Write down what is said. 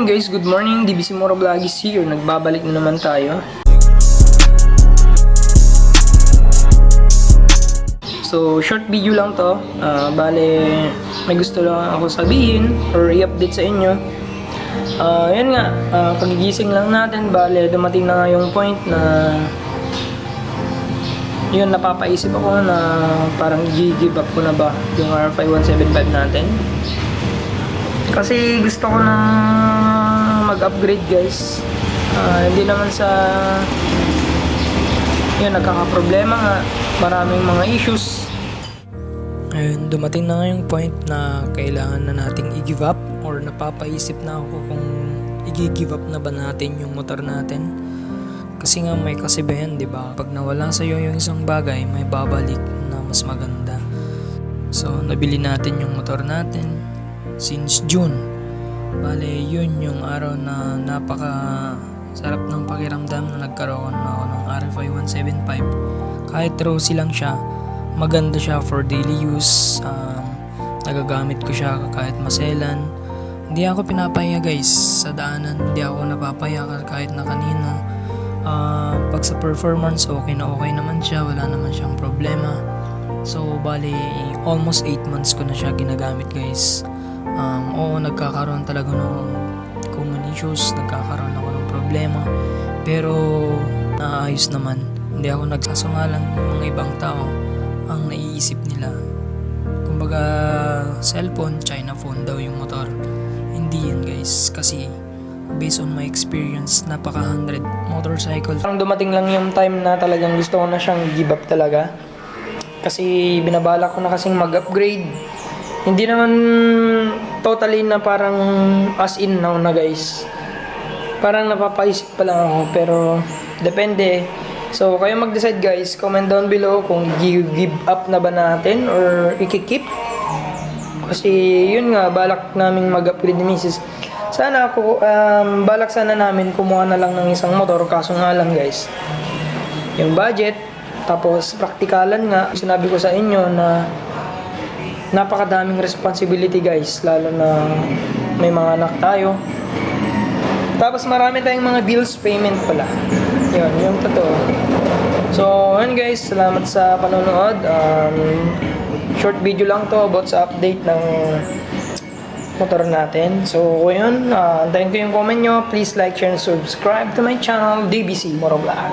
guys, good morning. DBC Moro Vlog is here. Nagbabalik na naman tayo. So, short video lang to. Bale, may gusto lang ako sabihin or i-update sa inyo. Yan nga, pagigising lang natin. Bale, dumating na nga yung point na yun, napapaisip ako na parang give up ko na ba yung R5175 natin. Kasi gusto ko na mag-upgrade guys. Hindi naman sa yun, nagkakaproblema nga, maraming mga issues. Ayun, dumating na nga yung point na kailangan na nating i-give up, or napapaisip na ako kung i-give up na ba natin yung motor natin. Kasi nga may kasibayan, di ba? Pag nawala sa iyo yung isang bagay, may babalik na mas maganda. So, nabili natin yung motor natin since June. Bale, yun yung araw na napaka sarap ng pakiramdam na nagkaroon ako ng R5175. Kahit rosy lang siya, maganda siya for daily use. Nagagamit ko siya kahit maselan. Hindi ako pinapahiya guys sa daanan. Hindi ako napapahiya kahit na kanino. Pag sa performance, okay naman siya. Wala naman siyang problema. So, bali, almost 8 months ko na siya ginagamit guys. Oo, nagkakaroon talaga ng common issues, nagkakaroon ako ng problema, pero naayos naman. Hindi ako nagsasungalan ng mga ibang tao ang naiisip nila. Kumbaga, cellphone, China phone daw yung motor. Hindi yan guys, kasi based on my experience, napaka 100 motorcycle. Parang dumating lang yung time na talagang gusto ko na siyang give up talaga. Kasi binabalak ko na kasing mag-upgrade. Hindi naman totally na parang as in now na guys. Parang napapaisip pa lang ako, pero depende. So kayo mag-decide guys, comment down below kung give up na ba natin or i-keep. Kasi yun nga, balak namin mag-upgrade ni Mrs. Sana ako, balak sana namin kumuha na lang ng isang motor, kaso nga lang guys, yung budget, tapos praktikalan nga, sinabi ko sa inyo na napakadaming responsibility guys, lalo na may mga anak tayo. Tapos marami tayong mga bills payment pala. Yun, yung totoo. So, yun guys, salamat sa panonood. Short video lang to about sa update ng motor natin. So, yun, antayin ko yung comment nyo. Please like, share, and subscribe to my channel, DBC Moro Vlog.